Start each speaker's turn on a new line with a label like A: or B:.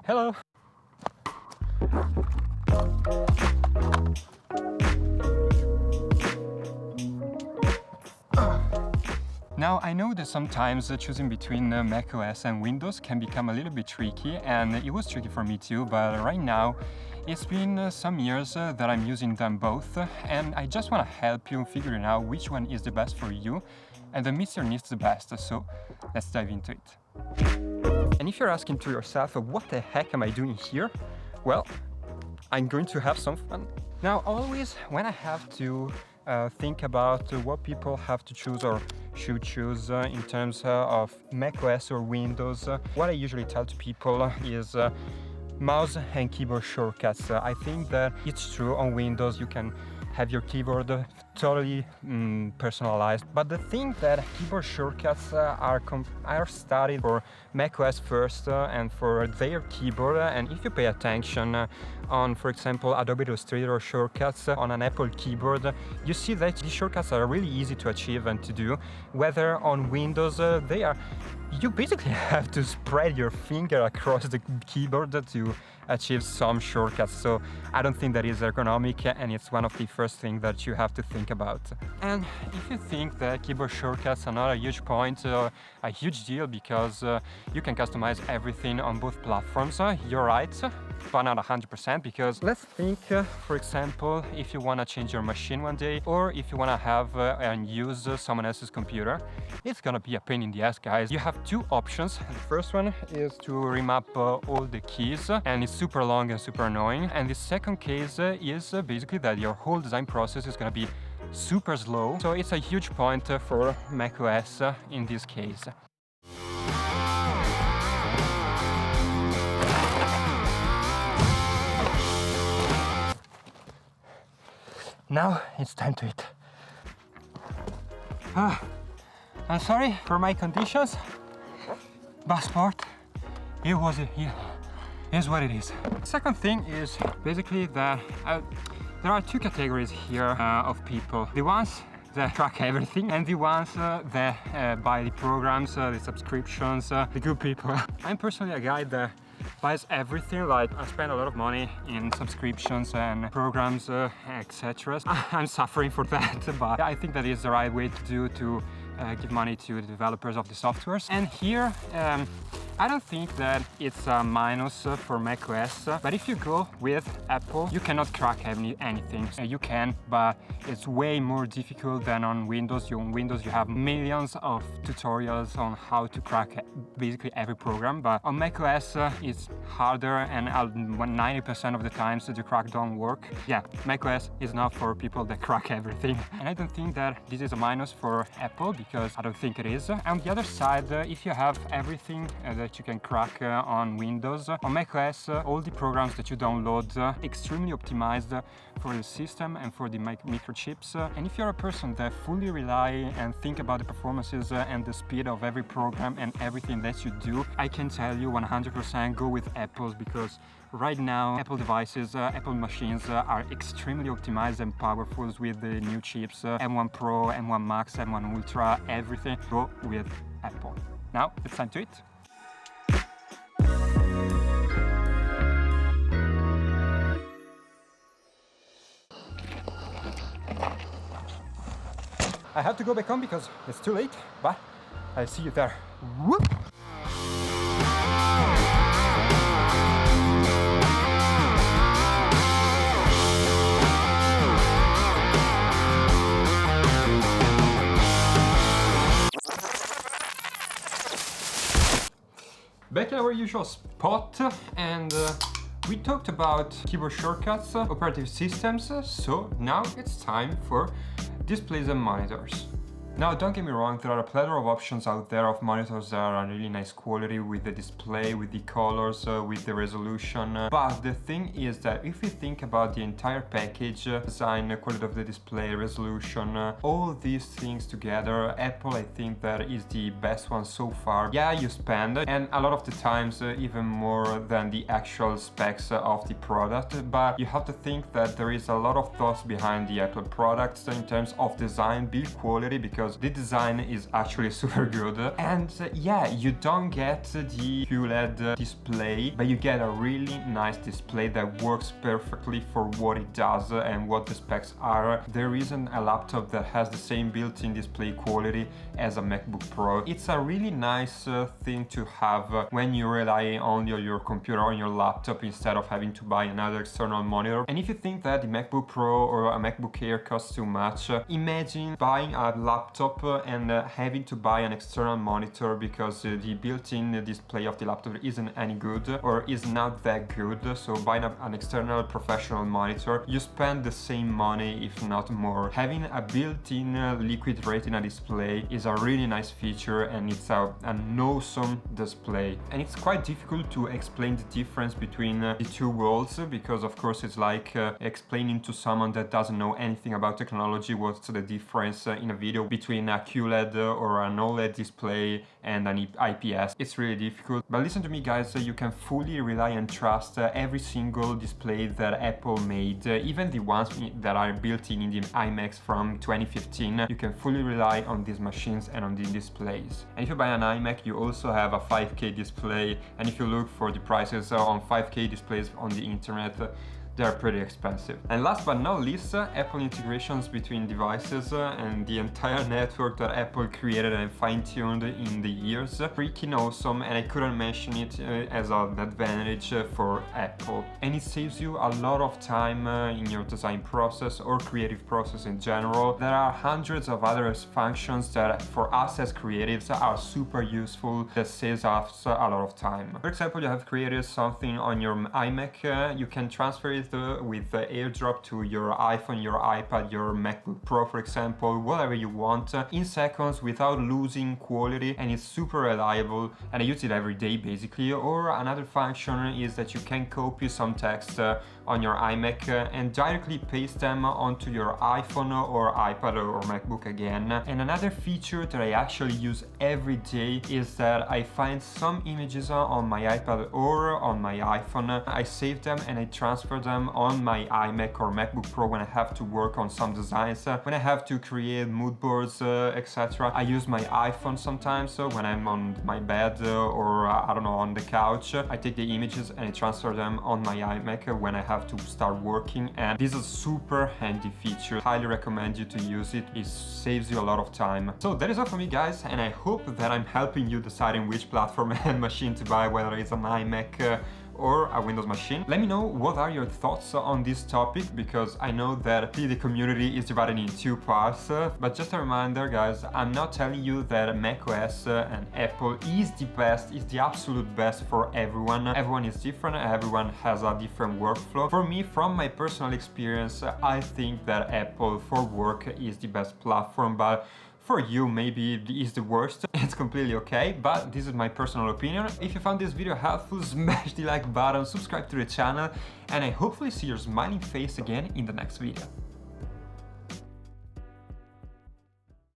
A: Hello. Now, I know that sometimes choosing between macOS and Windows can become a little bit tricky, and it was tricky for me too, but right now it's been some years that I'm using them both, and I just want to help you figuring out which one is the best for you and that meets your needs the best, so let's dive into it. And if you're asking to yourself, what the heck am I doing here? Well, I'm going to have some fun. Now, always when I have to think about what people have to choose or should choose in terms of macOS or Windows, what I usually tell to people is mouse and keyboard shortcuts. I think that it's true on Windows you can have your keyboard totally personalized, but the thing that keyboard shortcuts are studied for macOS first and for their keyboard, and if you pay attention on, for example, Adobe Illustrator shortcuts on an Apple keyboard, you see that these shortcuts are really easy to achieve and to do, whether on Windows you basically have to spread your finger across the keyboard to achieve some shortcuts, so I don't think that is ergonomic, and it's one of the first things that you have to think about. And if you think that keyboard shortcuts are not a huge point, a huge deal, because you can customize everything on both platforms, you're right, but not 100%, because let's think, for example, if you want to change your machine one day, or if you want to have and use someone else's computer, it's gonna be a pain in the ass, guys. You have two options. The first one is to remap all the keys, and it's super long and super annoying. And the second case is basically that your whole design process is gonna be super slow. So it's a huge point for macOS in this case. Now it's time to eat. I'm sorry for my conditions, but sport, it is what it is. Second thing is basically that there are two categories here of people. The ones that track everything and the ones that buy the programs, the subscriptions, the good people. I'm personally a guy that buys everything. Like, I spend a lot of money in subscriptions and programs, etc. I'm suffering for that, but I think that is the right way to do, to give money to the developers of the softwares. And here I don't think that it's a minus for macOS, but if you go with Apple, you cannot crack anything. You can, but it's way more difficult than on Windows. On Windows you have millions of tutorials on how to crack basically every program, but on macOS it's harder, and 90% of the times the crack don't work. Yeah, macOS is not for people that crack everything. And I don't think that this is a minus for Apple, because I don't think it is. On the other side, if you have everything that you can crack on Windows, on macOS all the programs that you download extremely optimized for the system and for the microchips. And if you're a person that fully rely and think about the performances and the speed of every program and everything that you do, I can tell you 100% go with Apple's, because right now Apple devices, Apple machines are extremely optimized and powerful with the new chips, M1 Pro, M1 Max, M1 Ultra, everything. Go with Apple. Now it's time to eat. I have to go back home because it's too late, but I'll see you there. Whoop! Back in our usual spot, and we talked about keyboard shortcuts, operative systems, so now it's time for displays and monitors. Now, don't get me wrong, there are a plethora of options out there of monitors that are really nice quality with the display, with the colors, with the resolution. But the thing is that if you think about the entire package, design, quality of the display, resolution, all these things together, Apple, I think that is the best one so far. Yeah, you spend, and a lot of the times even more than the actual specs of the product, but you have to think that there is a lot of thoughts behind the Apple products in terms of design, build quality, because because the design is actually super good. And yeah, you don't get the QLED display, but you get a really nice display that works perfectly for what it does and what the specs are. There isn't a laptop that has the same built-in display quality as a MacBook Pro. It's a really nice thing to have when you rely only on your computer or on your laptop instead of having to buy another external monitor. And if you think that the MacBook Pro or a MacBook Air costs too much, imagine buying a laptop and having to buy an external monitor because the built-in display of the laptop isn't any good or is not that good. So buying an external professional monitor, you spend the same money if not more. Having a built-in liquid retina display is a really nice feature, and it's an awesome display. And it's quite difficult to explain the difference between the two worlds, because of course it's like explaining to someone that doesn't know anything about technology what's the difference in a video between a QLED or an OLED display and an IPS. It's really difficult. But listen to me guys, you can fully rely and trust every single display that Apple made, even the ones that are built in the iMacs from 2015. You can fully rely on these machines and on these displays. And if you buy an iMac, you also have a 5K display, and if you look for the prices on 5K displays on the internet, they're pretty expensive. And last but not least, Apple integrations between devices and the entire network that Apple created and fine-tuned in the years. Freaking awesome, and I couldn't mention it as an advantage for Apple. And it saves you a lot of time in your design process or creative process in general. There are hundreds of other functions that for us as creatives are super useful, that saves us a lot of time. For example, you have created something on your iMac, you can transfer it with AirDrop to your iPhone, your iPad, your MacBook Pro, for example, whatever you want, in seconds without losing quality, and it's super reliable, and I use it every day basically. Or another function is that you can copy some text on your iMac and directly paste them onto your iPhone or iPad or MacBook again. And another feature that I actually use every day is that I find some images on my iPad or on my iPhone, I save them and I transfer them on my iMac or MacBook Pro when I have to work on some designs, when I have to create mood boards, etc. I use my iPhone sometimes when I'm on my bed or I don't know, on the couch. I take the images and I transfer them on my iMac when I have to start working, and this is a super handy feature. Highly recommend you to use it. It saves you a lot of time. So that is all for me guys, and I hope that I'm helping you deciding which platform and machine to buy, whether it's an iMac or a Windows machine. Let me know what are your thoughts on this topic, because I know that the community is divided in two parts. But just a reminder guys, I'm not telling you that macOS and Apple is the best, is the absolute best for everyone. Everyone is different, everyone has a different workflow. For me, from my personal experience, I think that Apple for work is the best platform, but for you, maybe it is the worst. It's completely okay, but this is my personal opinion. If you found this video helpful, smash the like button, subscribe to the channel, and I hopefully see your smiling face again in the next video.